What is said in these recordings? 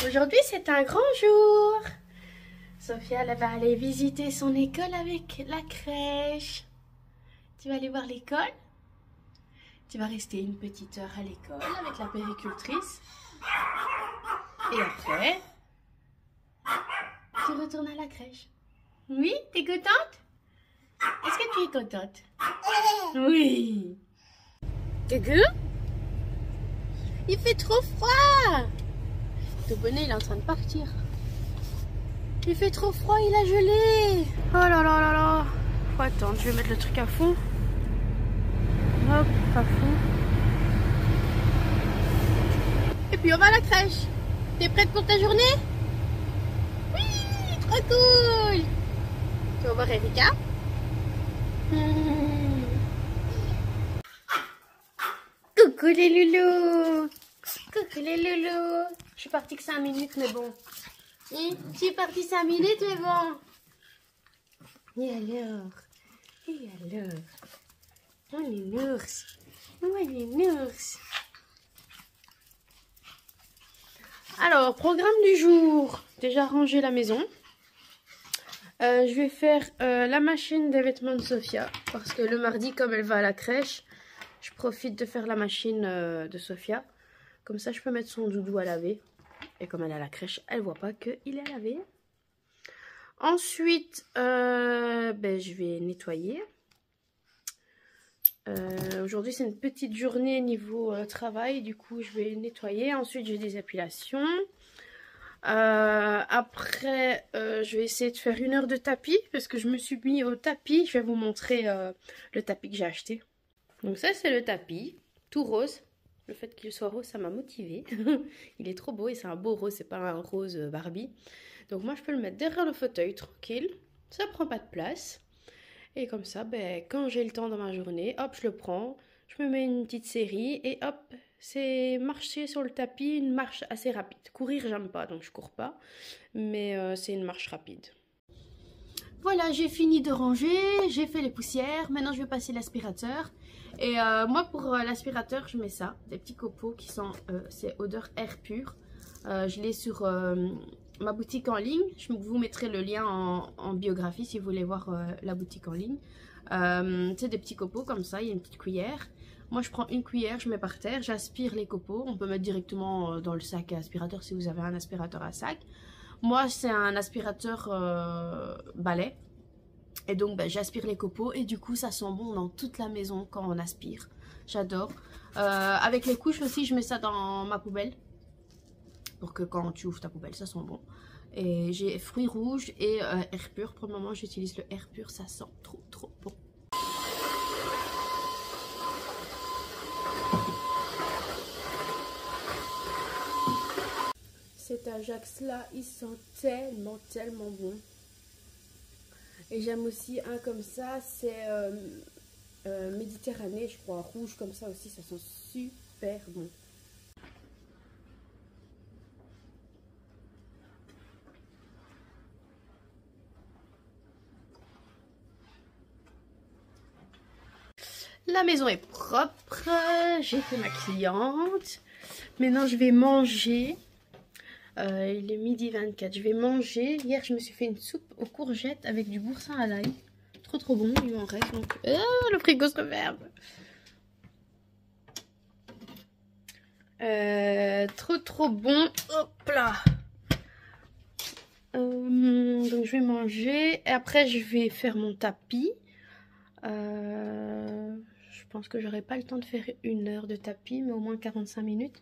Aujourd'hui, c'est un grand jour. Sophia, elle va aller visiter son école avec la crèche. Tu vas aller voir l'école? Tu vas rester une petite heure à l'école avec la péricultrice. Et après, tu retournes à la crèche. Oui, t'es contente? Est-ce que tu es contente? Oui. Coucou? Il fait trop froid. Le bonnet, il est en train de partir. Il fait trop froid, il a gelé. Oh là là là là. Faut attendre, je vais mettre le truc à fond. Hop, à fond. Et puis on va à la crèche. T'es prête pour ta journée? Oui, trop cool. Tu vas voir Erika? Coucou les loulous. Coucou les loulous. Je suis partie que 5 minutes, mais bon. Je suis partie 5 minutes, mais bon. Et alors? Et alors? Oh les nours. Oh les nours. Alors, programme du jour. Déjà rangé la maison. Je vais faire la machine des vêtements de Sophia. Parce que le mardi, comme elle va à la crèche, je profite de faire la machine de Sophia. Comme ça, je peux mettre son doudou à laver. Et comme elle est à la crèche, elle ne voit pas qu'il est lavé. Ensuite, je vais nettoyer. Aujourd'hui, c'est une petite journée niveau travail. Du coup, je vais nettoyer. Ensuite, j'ai des appilations. Après, je vais essayer de faire 1 heure de tapis. Parce que je me suis mis au tapis. Je vais vous montrer le tapis que j'ai acheté. Donc ça, c'est le tapis. Tout rose. Le fait qu'il soit rose, ça m'a motivée. Il est trop beau et c'est un beau rose, c'est pas un rose Barbie. Donc moi, je peux le mettre derrière le fauteuil, tranquille. Ça prend pas de place. Et comme ça, quand j'ai le temps dans ma journée, hop, je le prends. Je me mets une petite série et hop, c'est marcher sur le tapis, une marche assez rapide. Courir, j'aime pas, donc je cours pas. Mais c'est une marche rapide. Voilà, j'ai fini de ranger, j'ai fait les poussières. Maintenant, je vais passer l'aspirateur. Et moi, pour l'aspirateur, je mets ça. Des petits copeaux qui sont, c'est odeur air pur. Je l'ai sur ma boutique en ligne. Je vous mettrai le lien en biographie si vous voulez voir la boutique en ligne. C'est des petits copeaux comme ça, il y a une petite cuillère. Moi, je prends une cuillère, je mets par terre, j'aspire les copeaux. On peut mettre directement dans le sac à aspirateur si vous avez un aspirateur à sac. Moi, c'est un aspirateur balai. Et donc, j'aspire les copeaux et du coup, ça sent bon dans toute la maison quand on aspire. J'adore. Avec les couches aussi, je mets ça dans ma poubelle. Pour que quand tu ouvres ta poubelle, ça sent bon. Et j'ai fruits rouges et air pur. Pour le moment, j'utilise le air pur. Ça sent trop, trop bon. Cet Ajax-là, il sent tellement, tellement bon. Et j'aime aussi un comme ça, c'est Méditerranée, je crois, rouge comme ça aussi, ça sent super bon. La maison est propre, j'ai fait ma cliente. Maintenant, je vais manger. Il est midi 24, je vais manger. Hier, je me suis fait une soupe aux courgettes avec du boursin à l'ail. Trop trop bon, il m'en reste. Donc... le frigo se referme. Trop trop bon. Hop là. Donc je vais manger. Et après, je vais faire mon tapis. Je pense que j'aurai pas le temps de faire 1 heure de tapis, mais au moins 45 minutes.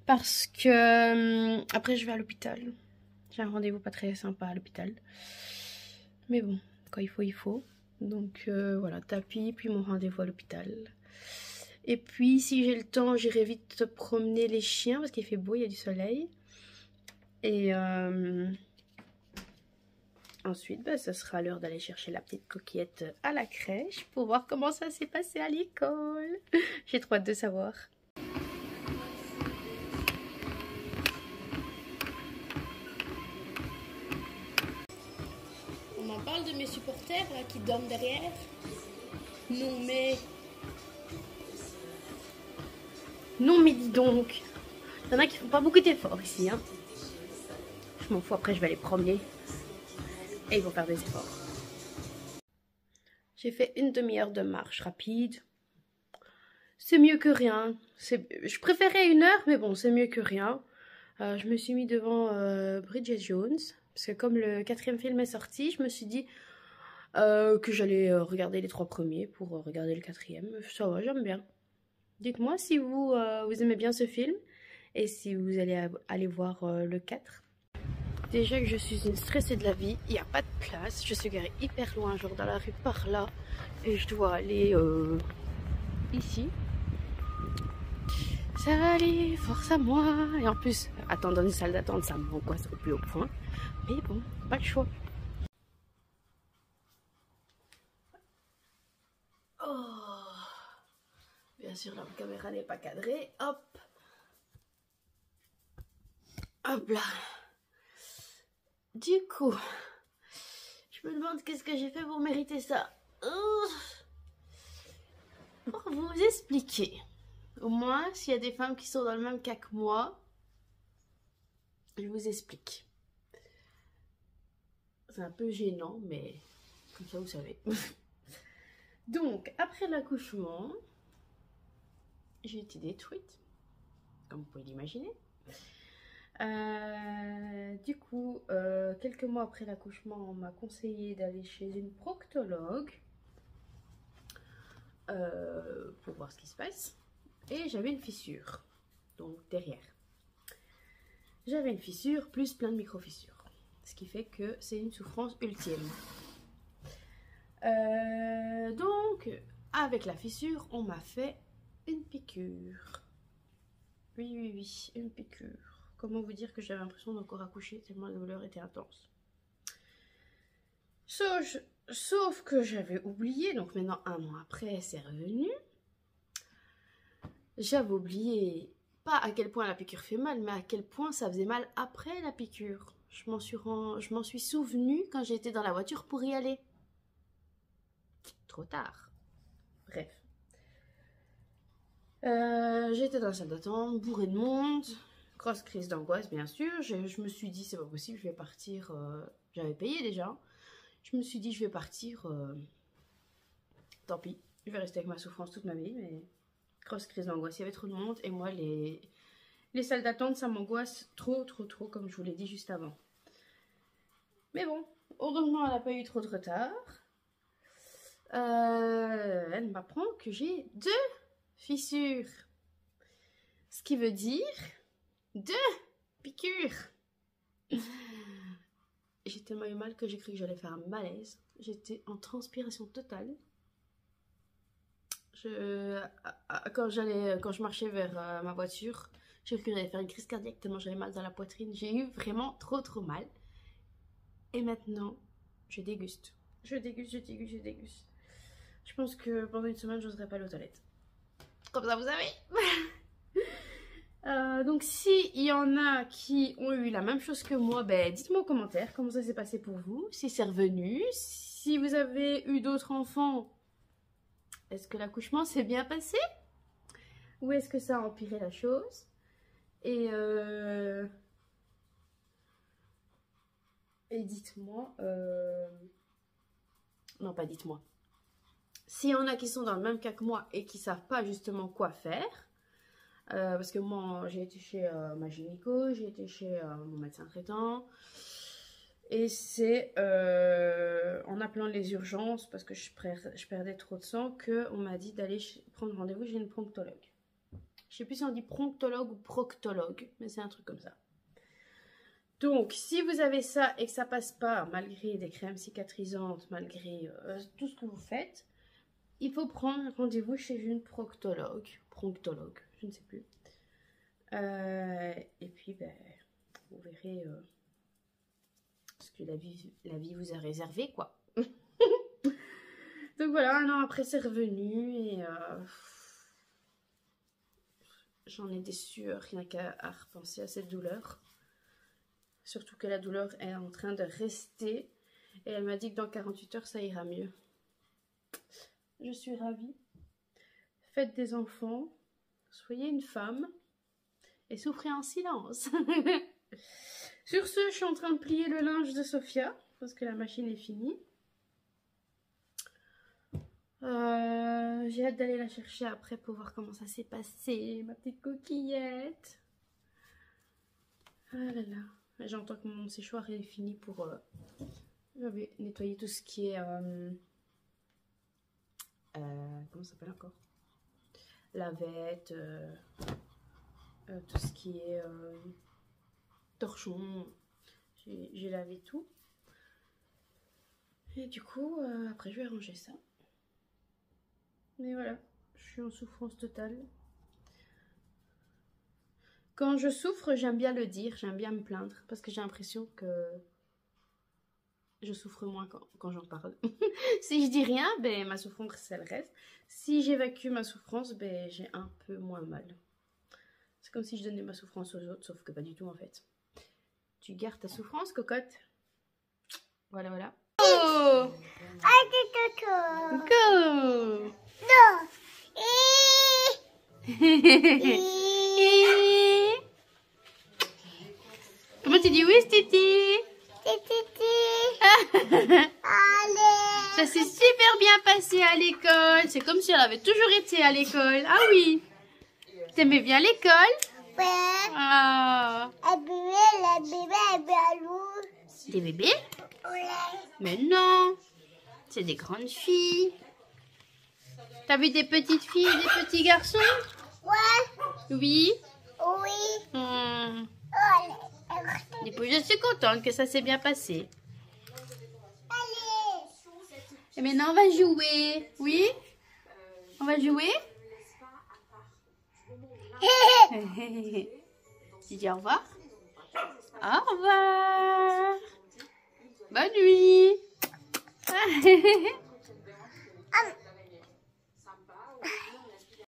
Parce que après je vais à l'hôpital. J'ai un rendez-vous pas très sympa à l'hôpital. Mais bon, quand il faut. Donc voilà, tapis, puis mon rendez-vous à l'hôpital. Et puis si j'ai le temps, j'irai vite promener les chiens parce qu'il fait beau, il y a du soleil. Et ensuite, ça sera l'heure d'aller chercher la petite coquillette à la crèche pour voir comment ça s'est passé à l'école. J'ai trop hâte de savoir. On parle de mes supporters là, qui dorment derrière. Non mais dis donc. Il y en a qui font pas beaucoup d'efforts ici. Hein. je m'en fous, après je vais les promener et ils vont faire des efforts. J'ai fait une demi-heure de marche rapide. C'est mieux que rien. Je préférais 1 heure, mais bon, c'est mieux que rien. Je me suis mis devant Bridget Jones, parce que comme le 4e film est sorti, je me suis dit que j'allais regarder les 3 premiers pour regarder le 4e. Ça va, j'aime bien. Dites-moi si vous aimez bien ce film et si vous allez aller voir le 4. Déjà que je suis une stressée de la vie, il n'y a pas de place. Je suis garée hyper loin, genre dans la rue par là. Et je dois aller ici. Ça va aller, force à moi. Et en plus, attendre dans une salle d'attente, ça m'angoisse au plus haut point. Mais bon, pas le choix. Oh. Bien sûr, la caméra n'est pas cadrée. Hop. Hop là. Du coup, je me demande qu'est-ce que j'ai fait pour mériter ça. Pour vous expliquer. Au moins, s'il y a des femmes qui sont dans le même cas que moi, je vous explique. C'est un peu gênant, mais comme ça vous savez. Donc, après l'accouchement, j'ai été détruite, comme vous pouvez l'imaginer. Du coup, quelques mois après l'accouchement, on m'a conseillé d'aller chez une proctologue pour voir ce qui se passe. Et j'avais une fissure, donc derrière. J'avais une fissure plus plein de micro-fissures. Ce qui fait que c'est une souffrance ultime. Donc, avec la fissure, on m'a fait une piqûre. Oui, une piqûre. Comment vous dire que j'avais l'impression d'encore accoucher tellement la douleur était intense. Sauf que j'avais oublié, donc maintenant 1 an après, c'est revenu. J'avais oublié, pas à quel point la piqûre fait mal, mais à quel point ça faisait mal après la piqûre. Je m'en suis souvenue quand j'étais dans la voiture pour y aller. Trop tard. Bref. J'étais dans la salle d'attente, bourrée de monde, grosse crise d'angoisse bien sûr. Je me suis dit c'est pas possible, je vais partir. J'avais payé déjà. Je me suis dit je vais partir. Tant pis, je vais rester avec ma souffrance toute ma vie, mais grosse crise d'angoisse. Il y avait trop de monde et moi les salles d'attente ça m'angoisse trop comme je vous l'ai dit juste avant. Mais bon, heureusement elle n'a pas eu trop de retard. Elle m'apprend que j'ai 2 fissures. Ce qui veut dire 2 piqûres. J'ai tellement eu mal que j'ai cru que j'allais faire un malaise. J'étais en transpiration totale. Quand je marchais vers ma voiture, j'ai cru que j'allais faire une crise cardiaque tellement j'avais mal dans la poitrine. J'ai eu vraiment trop mal. Et maintenant, je déguste. Je déguste. Je pense que pendant une semaine, je n'oserais pas aller aux toilettes. Comme ça, vous savez. Donc, s'il y en a qui ont eu la même chose que moi, ben, dites-moi en commentaire comment ça s'est passé pour vous. Si c'est revenu. Si vous avez eu d'autres enfants, est-ce que l'accouchement s'est bien passé? Ou est-ce que ça a empiré la chose? Et dites-moi... Non, pas dites-moi. S'il y en a qui sont dans le même cas que moi et qui ne savent pas justement quoi faire, parce que moi j'ai été chez ma gynéco, j'ai été chez mon médecin traitant, et c'est en appelant les urgences parce que je perdais trop de sang qu'on m'a dit d'aller prendre rendez-vous chez une proctologue. Je sais plus si on dit proctologue ou proctologue, mais c'est un truc comme ça. Donc, si vous avez ça et que ça passe pas, malgré des crèmes cicatrisantes, malgré tout ce que vous faites, il faut prendre rendez-vous chez une proctologue, je ne sais plus. Et puis, ben, vous verrez ce que la vie vous a réservé, quoi. Donc voilà, 1 an après, c'est revenu et j'en ai des sueurs rien qu'à repenser à cette douleur. Surtout que la douleur est en train de rester. Et elle m'a dit que dans 48 heures, ça ira mieux. Je suis ravie. Faites des enfants. Soyez une femme. Et souffrez en silence. Sur ce, je suis en train de plier le linge de Sophia parce que la machine est finie. J'ai hâte d'aller la chercher après pour voir comment ça s'est passé, ma petite coquillette. Ah là là, j'entends que mon séchoir est fini pour nettoyer tout ce qui est... comment ça s'appelle encore? Lavette, tout ce qui est torchon. J'ai lavé tout. Et du coup, après je vais ranger ça. Mais voilà, je suis en souffrance totale. Quand je souffre, j'aime bien le dire, j'aime bien me plaindre. Parce que j'ai l'impression que je souffre moins quand j'en parle. Si je dis rien, ben, ma souffrance, elle reste. Si j'évacue ma souffrance, ben, j'ai un peu moins mal. C'est comme si je donnais ma souffrance aux autres, sauf que pas du tout en fait. Tu gardes ta souffrance, cocotte. Voilà, voilà. Go! Go! Comment tu dis oui, Titi? Ça s'est super bien passé à l'école. C'est comme si elle avait toujours été à l'école. Ah oui. T'aimais bien l'école? Ouais. Ah. Des Des bébés? Ouais. Mais non. C'est des grandes filles. T'as vu des petites filles et des petits garçons? Ouais. Oui. Oui. Du coup, je suis contente que ça s'est bien passé. Et maintenant, on va jouer. Oui? On va jouer? Tu dis au revoir? Au revoir. Bonne nuit.